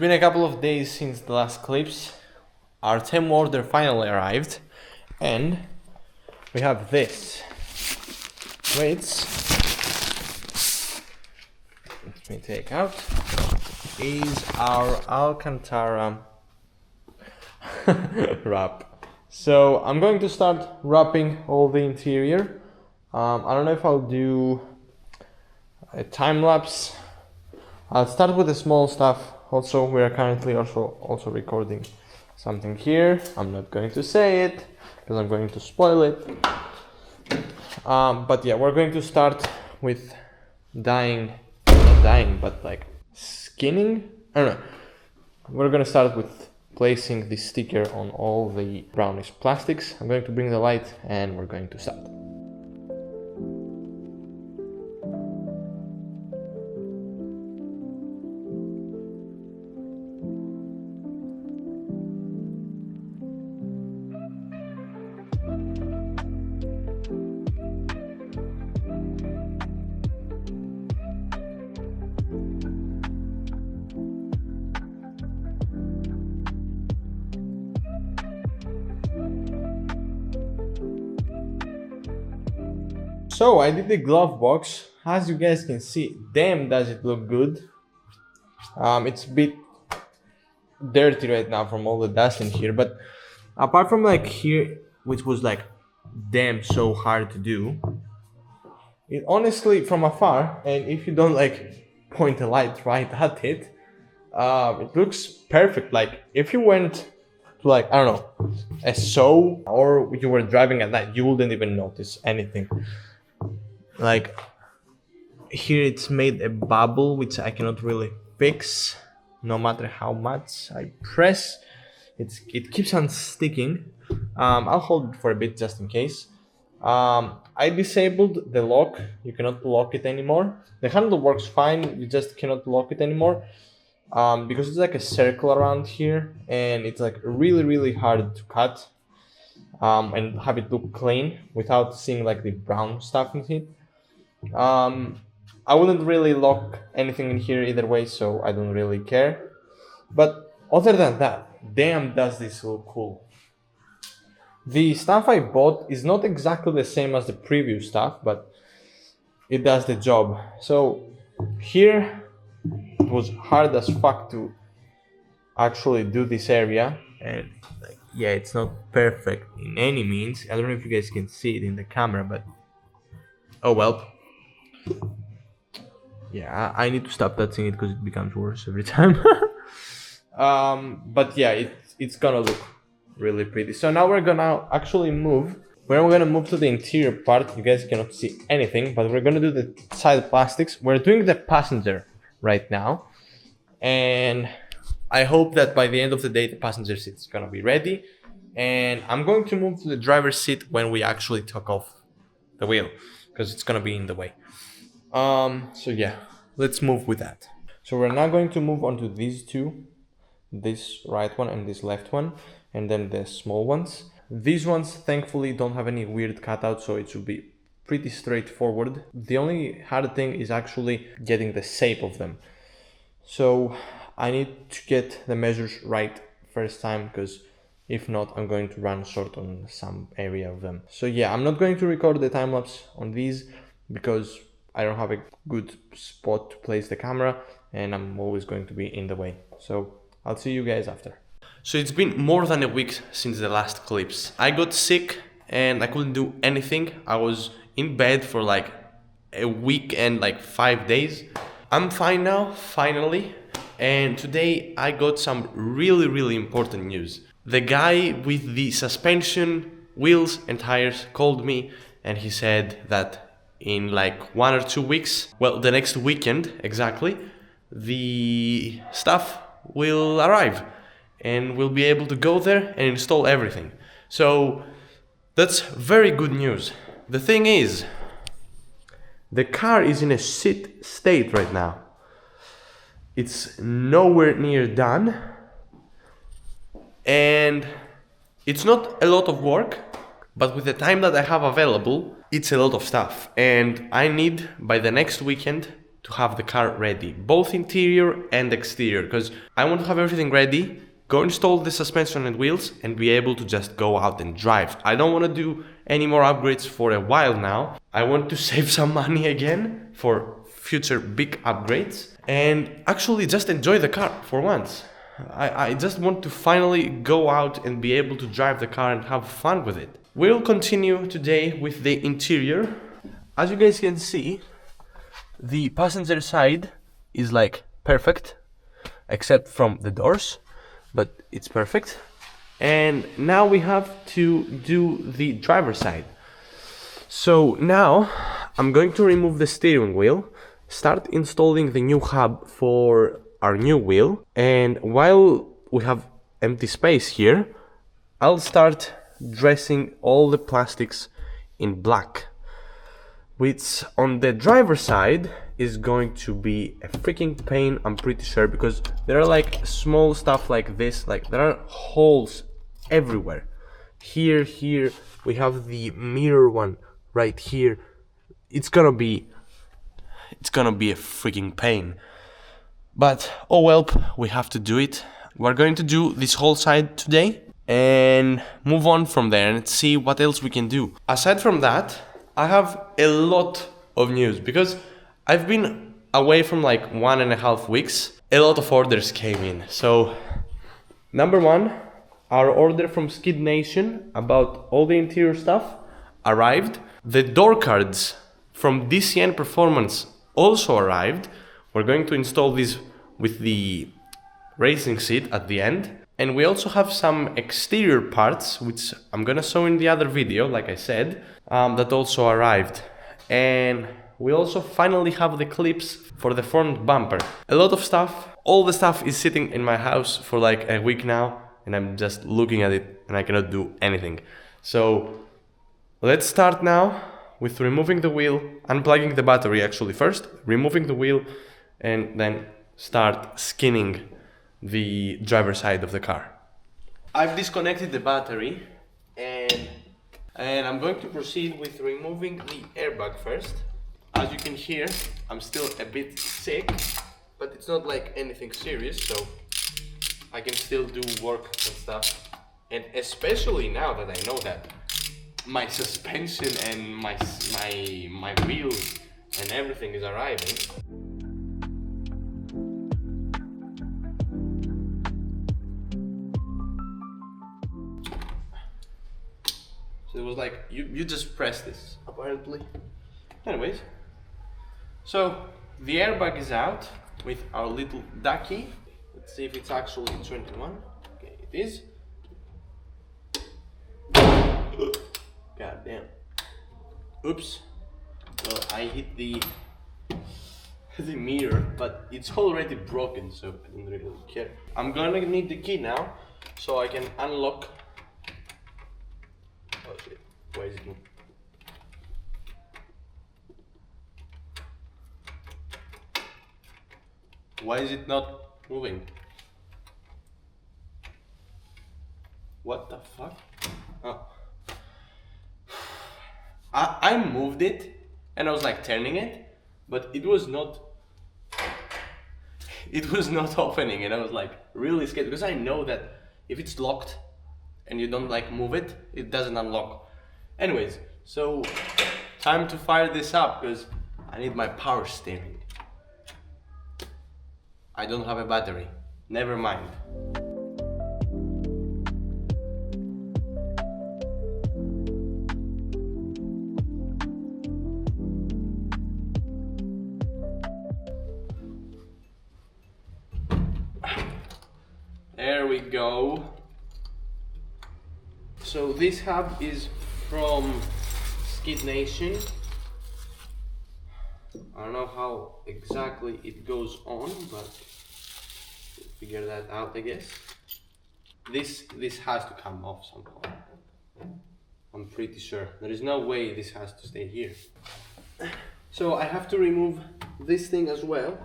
been a couple of days since the last clips. Our temp order finally arrived, and we have this. Which, let me take out, is our Alcantara wrap. So I'm going to start wrapping all the interior. I don't know if I'll do a time lapse. I'll start with the small stuff. Also, we are currently also recording something here. I'm not going to say it because I'm going to spoil it. But yeah, we're going to start with not dyeing, but like skinning. I don't know. We're going to start with placing the sticker on all the brownish plastics. I'm going to bring the light and we're going to start. So I did the glove box. As you guys can see, damn does it look good. It's a bit dirty right now from all the dust in here, but apart from like here, which was like damn so hard to do, it honestly from afar, and if you don't like point a light right at it, it looks perfect. Like if you went to like, I don't know, a show or you were driving at night, you wouldn't even notice anything. Like here it's made a bubble which I cannot really fix no matter how much I press. It keeps on sticking. I'll hold it for a bit just in case. I disabled the lock. You cannot lock it anymore. The handle works fine, you just cannot lock it anymore, because it's like a circle around here and it's like really hard to cut and have it look clean without seeing like the brown stuff in it. I wouldn't really lock anything in here either way, so I don't really care. But other than that, damn does this look cool. The stuff I bought is not exactly the same as the previous stuff, but it does the job. So here it was hard as fuck to actually do this area, and like, yeah, it's not perfect in any means. I don't know if you guys can see it in the camera, but oh well. Yeah, I need to stop touching it because it becomes worse every time. But yeah, it's gonna look really pretty. So now we're gonna actually move. We're gonna move to the interior part. You guys cannot see anything, but we're gonna do the side plastics. We're doing the passenger right now, and I hope that by the end of the day the passenger seat is gonna be ready. And I'm going to move to the driver's seat when we actually took off the wheel, because it's gonna be in the way. So yeah, let's move with that. So we're now going to move on to these two, this right one and this left one, and then the small ones. These ones thankfully don't have any weird cutouts, so it should be pretty straightforward. The only hard thing is actually getting the shape of them. So I need to get the measures right first time, because if not, I'm going to run short on some area of them. So yeah, I'm not going to record the time lapse on these because I don't have a good spot to place the camera and I'm always going to be in the way. So I'll see you guys after. So it's been more than a week since the last clips. I got sick and I couldn't do anything. I was in bed for like a week and like 5 days. I'm fine now, finally. And today I got some really important news. The guy with the suspension, wheels and tires called me and he said that in like 1 or 2 weeks, well, the next weekend exactly, the stuff will arrive and we'll be able to go there and install everything. So that's very good news. The thing is, the car is in a shit state right now. It's nowhere near done and it's not a lot of work, but with the time that I have available, it's a lot of stuff. And I need, by the next weekend, to have the car ready, both interior and exterior, because I want to have everything ready, go install the suspension and wheels, and be able to just go out and drive. I don't want to do any more upgrades for a while now. I want to save some money again for future big upgrades and actually just enjoy the car for once. I just want to finally go out and be able to drive the car and have fun with it. We'll continue today with the interior. As you guys can see, the passenger side is like perfect, except from the doors, but it's perfect. And now we have to do the driver's side. So now I'm going to remove the steering wheel, start installing the new hub for our new wheel, and while we have empty space here, I'll start dressing all the plastics in black, which on the driver's side is going to be a freaking pain, I'm pretty sure, because there are like small stuff like this, like there are holes everywhere. Here, we have the mirror one right here. It's gonna be a freaking pain. But oh well, we have to do it. We're going to do this whole side today and move on from there and see what else we can do. Aside from that, I have a lot of news because I've been away from like 1.5 weeks. A lot of orders came in. So number one, our order from Skid Nation about all the interior stuff arrived. The door cards from DCN Performance also arrived. We're going to install these with the racing seat at the end. And we also have some exterior parts, which I'm gonna show in the other video, like I said, that also arrived. And we also finally have the clips for the front bumper. A lot of stuff, all the stuff is sitting in my house for like a week now, and I'm just looking at it and I cannot do anything. So let's start now with removing the wheel, unplugging the battery actually first, removing the wheel, and then start skinning the driver's side of the car. I've disconnected the battery and I'm going to proceed with removing the airbag first. As you can hear, I'm still a bit sick, but it's not like anything serious, so I can still do work and stuff. And especially now that I know that my suspension and my wheels and everything is arriving. So it was like, you just press this, apparently. Anyways, so the airbag is out with our little ducky. Let's see if it's actually 21. Okay, it is. God damn. Oops. Well, I hit the mirror, but it's already broken, so I don't really care. I'm gonna need the key now, so I can unlock. Oh shit, why is it not? Why is it not moving? What the fuck? Oh. I moved it and I was like turning it, but it was not opening, and I was like really scared because I know that if it's locked and you don't like move it, it doesn't unlock. Anyways, so time to fire this up because I need my power steering. I don't have a battery. Never mind. There we go. So this hub is from Skid Nation. I don't know how exactly it goes on, but we'll figure that out, I guess. This has to come off somehow. I'm pretty sure. There is no way this has to stay here. So I have to remove this thing as well.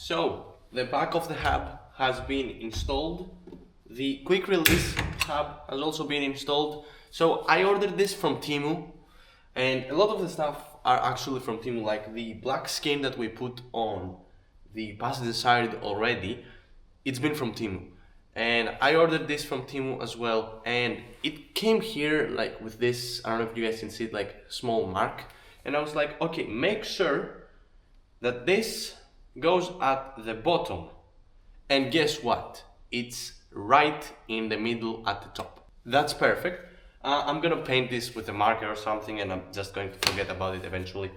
So the back of the hub has been installed. The quick release hub has also been installed. So I ordered this from Temu, and a lot of the stuff are actually from Temu, like the black skin that we put on the passenger side already. It's been from Temu, and I ordered this from Temu as well, and it came here like with this, I don't know if you guys can see it, like small mark, and I was like, okay, make sure that this goes at the bottom, and guess what, it's right in the middle at the top. That's perfect. I'm gonna paint this with a marker or something, and I'm just going to forget about it eventually.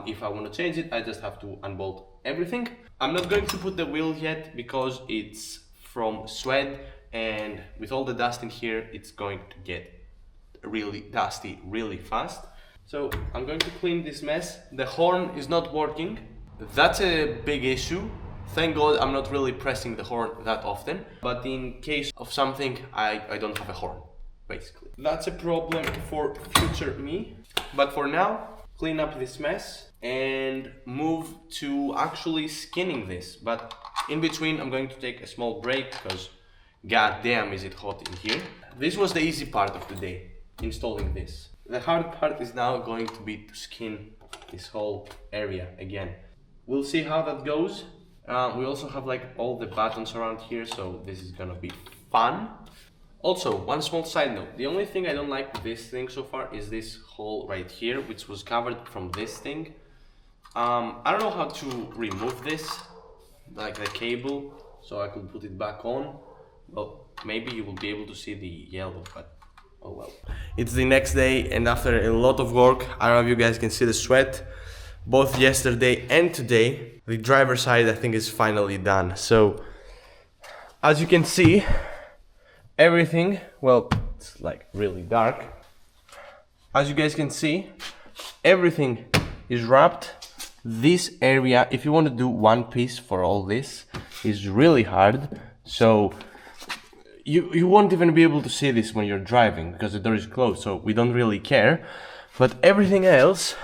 If I want to change it, I just have to unbolt everything. I'm not going to put the wheel yet because it's from sweat, and with all the dust in here, it's going to get really dusty really fast. So I'm going to clean this mess. The horn is not working. That's a big issue. Thank God I'm not really pressing the horn that often, but in case of something, I don't have a horn, basically. That's a problem for future me, but for now, clean up this mess and move to actually skinning this. But in between, I'm going to take a small break because goddamn is it hot in here. This was the easy part of the day, installing this. The hard part is now going to be to skin this whole area again. We'll see how that goes. We also have like all the buttons around here, so this is gonna be fun. Also, one small side note, the only thing I don't like with this thing so far is this hole right here, which was covered from this thing. I don't know how to remove this, like the cable, so I could put it back on. Well, maybe you will be able to see the yellow, but oh well. It's the next day, and after a lot of work, I don't know if you guys can see the sweat, both yesterday and today. The driver's side, I think, is finally done. So, as you can see, everything, well, it's like really dark. As you guys can see, everything is wrapped. This area, if you want to do one piece for all this, is really hard. So, you won't even be able to see this when you're driving because the door is closed, so we don't really care. But everything else,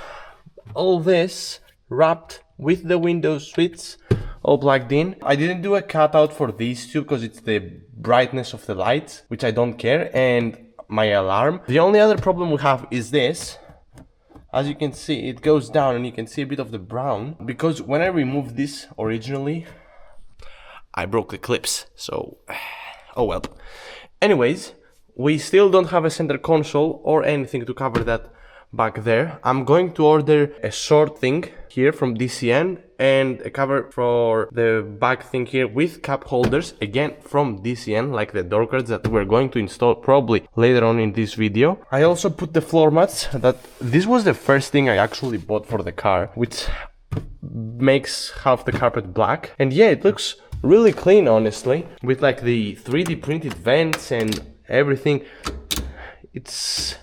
all this wrapped with the window switches all plugged in. I didn't do a cutout for these two because it's the brightness of the lights, which I don't care, and my alarm. The only other problem we have is this. As you can see, it goes down and you can see a bit of the brown, because when I removed this originally, I broke the clips, so oh well. Anyways, we still don't have a center console or anything to cover that back there. I'm going to order a short thing here from DCN and a cover for the back thing here with cup holders, again from DCN, like the door cards that we're going to install probably later on in this video. I also put the floor mats. This was the first thing I actually bought for the car, which makes half the carpet black, and yeah, it looks really clean, honestly, with like the 3D printed vents and everything. It's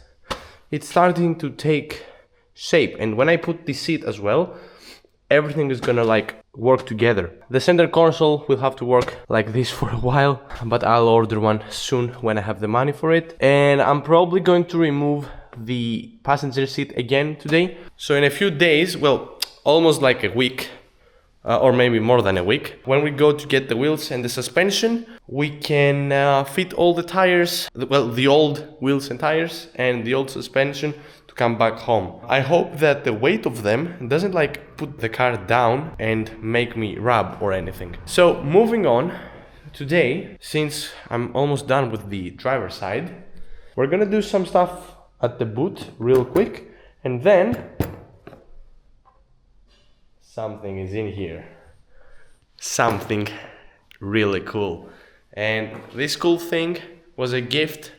starting to take shape, and when I put the seat as well, everything is gonna like work together. The center console will have to work like this for a while, but I'll order one soon when I have the money for it. And I'm probably going to remove the passenger seat again today. So in a few days, well, almost like a week, or maybe more than a week, when we go to get the wheels and the suspension, we can fit all the tires, well, the old wheels and tires and the old suspension to come back home. I hope that the weight of them doesn't like put the car down and make me rub or anything. So moving on, today, since I'm almost done with the driver's side, we're gonna do some stuff at the boot real quick, and then something is in here. Something really cool. And this cool thing was a gift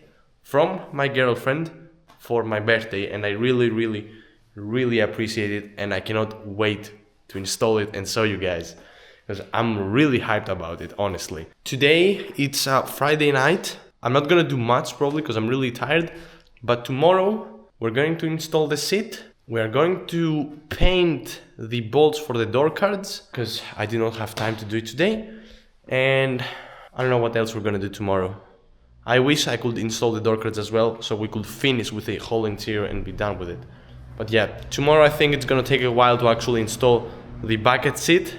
from my girlfriend for my birthday, and I really appreciate it, and I cannot wait to install it and show you guys, because I'm really hyped about it, honestly. Today it's Friday night. I'm not gonna do much probably because I'm really tired, but tomorrow we're going to install the seat. We are going to paint the bolts for the door cards because I did not have time to do it today, and I don't know what else we're gonna do tomorrow. I wish I could install the door cards as well so we could finish with the whole interior and be done with it. But yeah, tomorrow I think it's gonna take a while to actually install the bucket seat,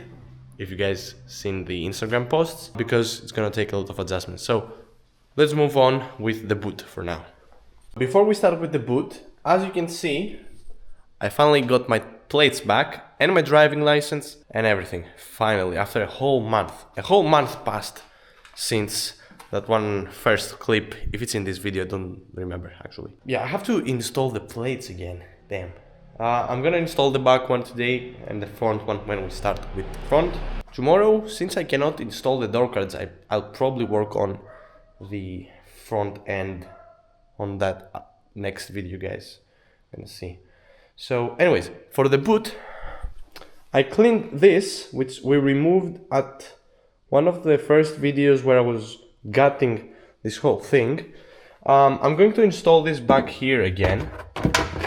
if you guys seen the Instagram posts, because it's gonna take a lot of adjustments. So let's move on with the boot for now. Before we start with the boot, as you can see, I finally got my plates back and my driving license and everything. Finally, after a whole month passed since that one first clip. If it's in this video, I don't remember actually. Yeah, I have to install the plates again. Damn. I'm gonna install the back one today and the front one when we start with the front. Tomorrow, since I cannot install the door cards, I'll probably work on the front end on that next video, guys. Gonna see. So anyways, for the boot, I cleaned this, which we removed at one of the first videos where I was gutting this whole thing. I'm going to install this back here again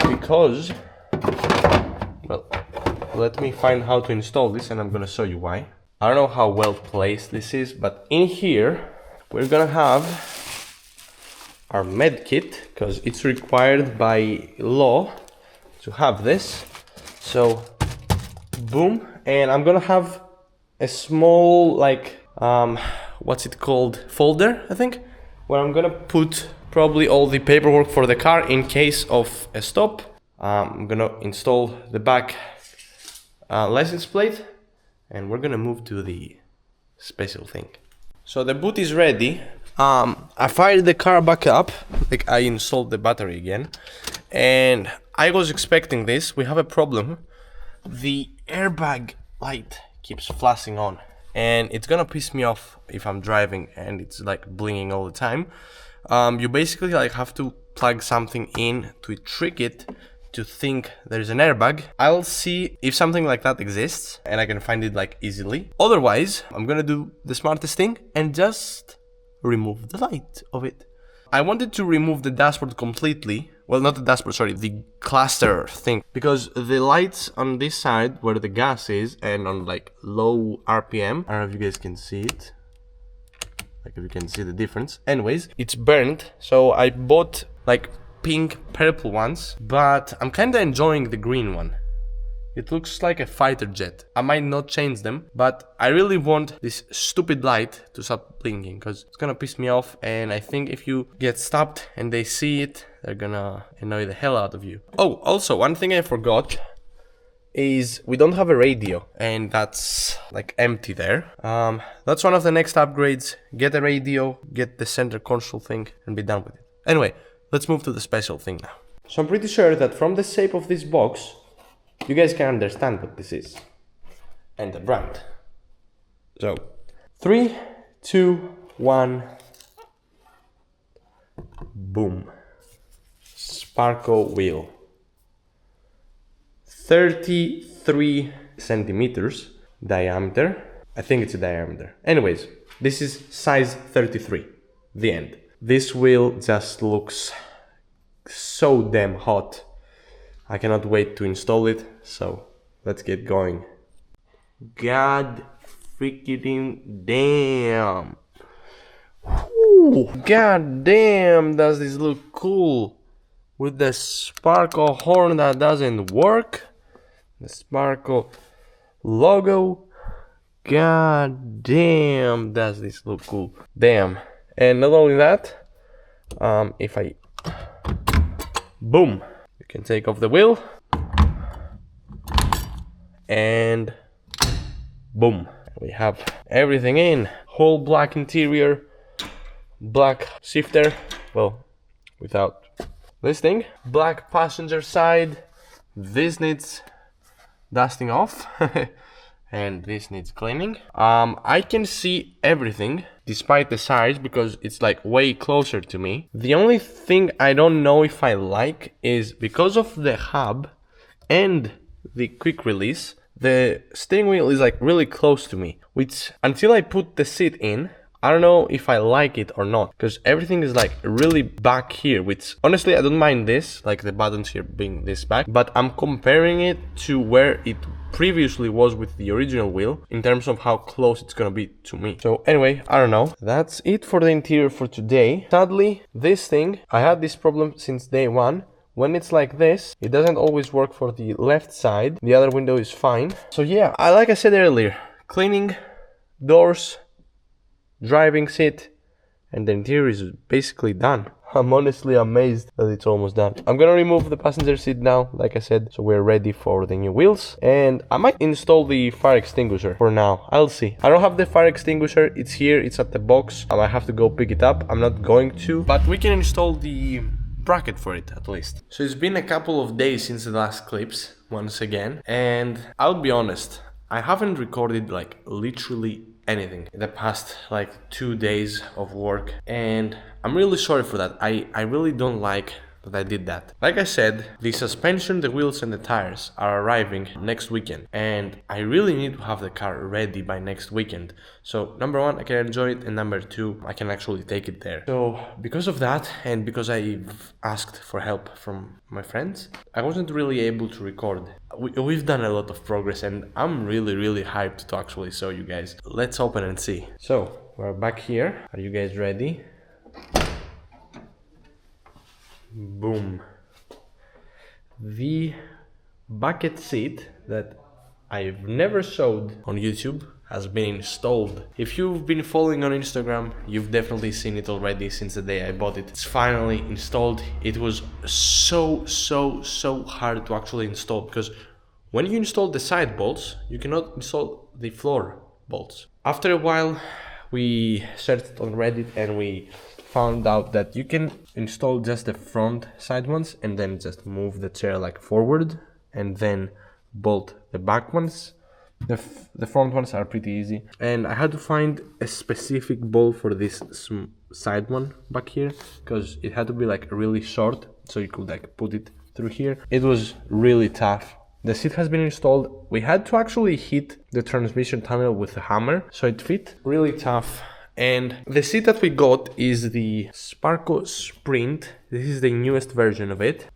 because, well, let me find how to install this and I'm gonna show you why. I don't know how well placed this is, but in here we're gonna have our med kit because it's required by law to have this. So boom, and I'm gonna have a small like what's it called, folder, I think, where I'm gonna put probably all the paperwork for the car in case of a stop. I'm gonna install the back license plate and we're gonna move to the special thing. So the boot is ready. I fired the car back up, like I installed the battery again, and I was expecting this. We have a problem. The airbag light keeps flashing on and it's gonna piss me off if I'm driving and it's like blinging all the time. You basically like have to plug something in to trick it to think there's an airbag. I'll see if something like that exists and I can find it like easily. Otherwise, I'm gonna do the smartest thing and just remove the light of it. I wanted to remove the dashboard completely. Well, not the dashboard, sorry, the cluster thing. Because the lights on this side where the gas is and on like low RPM, I don't know if you guys can see it. Like if you can see the difference. Anyways, it's burnt. So I bought like pink, purple ones, but I'm kinda enjoying the green one. It looks like a fighter jet. I might not change them, but I really want this stupid light to stop blinking because it's gonna piss me off, and I think if you get stopped and they see it, they're gonna annoy the hell out of you. Oh, also, one thing I forgot is we don't have a radio, and that's like empty there. That's one of the next upgrades. Get a radio, get the center console thing, and be done with it. Anyway, let's move to the special thing now. So I'm pretty sure that from the shape of this box, you guys can understand what this is and the brand. So 3, 2, 1, boom. Sparco wheel, 33 centimeters diameter. I think it's a diameter. Anyways, this is size 33, the end. This wheel just looks so damn hot. I cannot wait to install it, so let's get going. God freaking damn. Whew. God damn, does this look cool. With the Sparco horn that doesn't work. The Sparco logo. God damn, does this look cool. Damn. And not only that, if I... boom. You can take off the wheel and boom, we have everything in. Whole black interior, black shifter, well, without this thing, black passenger side. This needs dusting off and this needs cleaning. I can see everything despite the size because it's like way closer to me. The only thing I don't know if I like is because of the hub and the quick release, the steering wheel is like really close to me, which until I put the seat in, I don't know if I like it or not, because everything is like really back here, which honestly I don't mind this, like the buttons here being this back, but I'm comparing it to where it previously was with the original wheel in terms of how close it's gonna be to me. So anyway, I don't know. That's it for the interior for today. Sadly, this thing, I had this problem since day one. When it's like this, it doesn't always work for the left side. The other window is fine. So yeah, like I said earlier, cleaning, doors, driving seat, and the interior is basically done. I'm honestly amazed that it's almost done. I'm gonna remove the passenger seat now, like I said, so we're ready for the new wheels. And I might install the fire extinguisher for now. I'll see. I don't have the fire extinguisher. It's here. It's at the box. I might have to go pick it up. I'm not going to, but we can install the bracket for it at least. So it's been a couple of days since the last clips, once again. And I'll be honest, I haven't recorded like literally anything in the past like 2 days of work, and I'm really sorry for that. I really don't like that I did that. Like I said, the suspension, the wheels and the tires are arriving next weekend, and I really need to have the car ready by next weekend. So number one, I can enjoy it, and number two, I can actually take it there. So because of that, and because I've asked for help from my friends, I wasn't really able to record. We've done a lot of progress, and I'm really hyped to actually show you guys. Let's open and see. So we're back here. Are you guys ready? Boom. The bucket seat that I've never showed on YouTube has been installed. If you've been following on Instagram, you've definitely seen it already since the day I bought it. It's finally installed. It was so hard to actually install, because when you install the side bolts, you cannot install the floor bolts. After a while, we searched on Reddit and we found out that you can install just the front side ones and then just move the chair like forward and then bolt the back ones. The front ones are pretty easy, and I had to find a specific bolt for this side one back here, because it had to be like really short so you could like put it through here. It was really tough. The seat has been installed. We had to actually hit the transmission tunnel with a hammer so it fit. Really tough. And the seat that we got is the Sparco Sprint. This is the newest version of it.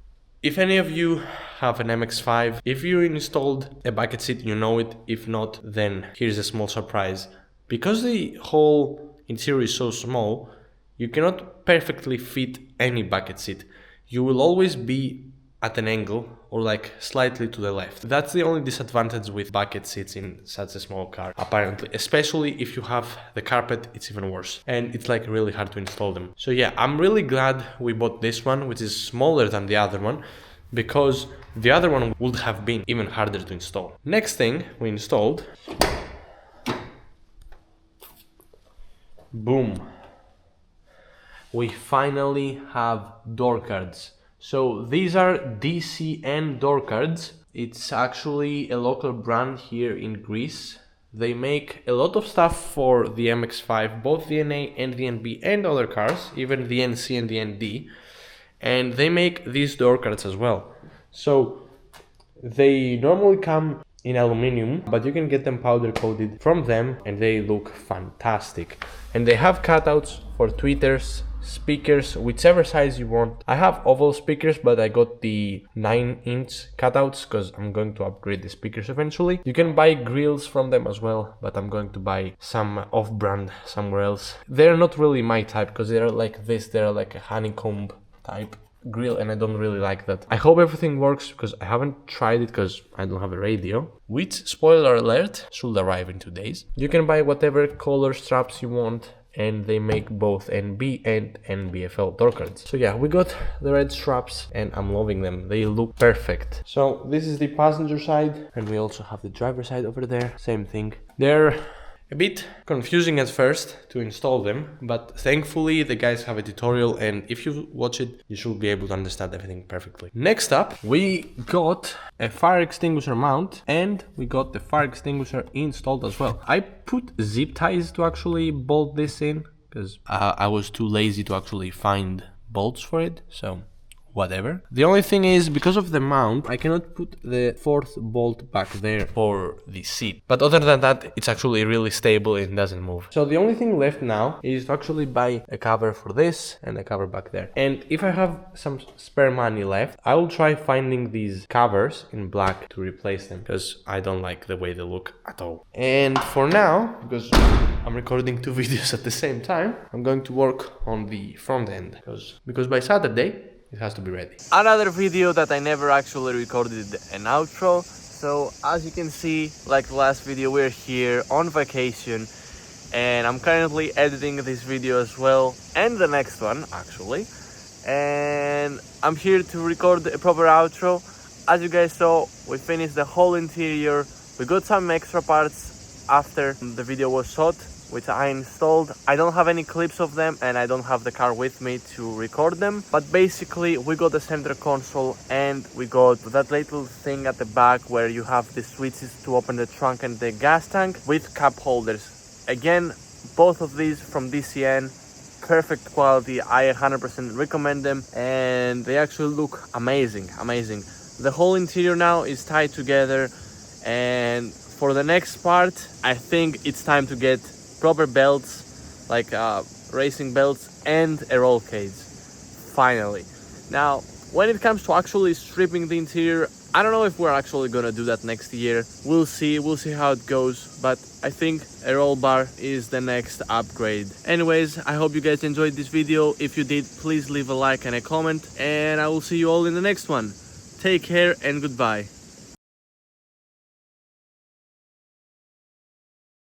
If any of you have an MX-5, if you installed a bucket seat, you know it. If not, then here's a small surprise. Because the whole interior is so small, you cannot perfectly fit any bucket seat. You will always be at an angle or like slightly to the left. That's the only disadvantage with bucket seats in such a small car, apparently. Especially if you have the carpet, it's even worse. And it's like really hard to install them. So yeah, I'm really glad we bought this one, which is smaller than the other one, because the other one would have been even harder to install. Next thing we installed. Boom. We finally have door cards. So these are DCN door cards. It's actually a local brand here in Greece. They make a lot of stuff for the MX-5, both the NA and the NB and other cars, even the NC and the ND. And they make these door cards as well. So they normally come in aluminium, but you can get them powder coated from them and they look fantastic. And they have cutouts for tweeters, speakers, whichever size you want. I have oval speakers, but I got the 9-inch cutouts because I'm going to upgrade the speakers eventually. You can buy grills from them as well, but I'm going to buy some off-brand somewhere else. They're not really my type because they're like this, they're like a honeycomb type grill, and I don't really like that. I hope everything works because I haven't tried it because I don't have a radio, which, spoiler alert, should arrive in 2 days. You can buy whatever color straps you want, and they make both NB and NBFL door cards. So yeah, we got the red straps and I'm loving them. They look perfect. So this is the passenger side, and we also have the driver side over there. Same thing. They're a bit confusing at first to install them, but thankfully the guys have a tutorial, and if you watch it, you should be able to understand everything perfectly. Next up, we got a fire extinguisher mount, and we got the fire extinguisher installed as well. I put zip ties to actually bolt this in, because I was too lazy to actually find bolts for it, so whatever. The only thing is, because of the mount, I cannot put the fourth bolt back there for the seat. But other than that, it's actually really stable and doesn't move. So the only thing left now is to actually buy a cover for this and a cover back there. And if I have some spare money left, I will try finding these covers in black to replace them, because I don't like the way they look at all. And for now, because I'm recording 2 videos at the same time, I'm going to work on the front end, because by Saturday, it has to be ready. Another video that I never actually recorded an outro, So as you can see, like the last video, we're here on vacation, and I'm currently editing this video as well, and the next one actually, and I'm here to record a proper outro. As you guys saw, we finished the whole interior. We got some extra parts after the video was shot, which I installed. I don't have any clips of them and I don't have the car with me to record them, but basically we got the center console and we got that little thing at the back where you have the switches to open the trunk and the gas tank with cup holders. Again, both of these from DCN, perfect quality. I 100% recommend them, and they actually look amazing. The whole interior now is tied together, and for the next part I think it's time to get proper belts, like racing belts and a roll cage, finally. Now when it comes to actually stripping the interior, I don't know if we're actually gonna do that next year. We'll see how it goes, but I think a roll bar is the next upgrade. Anyways, I hope you guys enjoyed this video. If you did, please leave a like and a comment, and I will see you all in the next one. Take care and goodbye.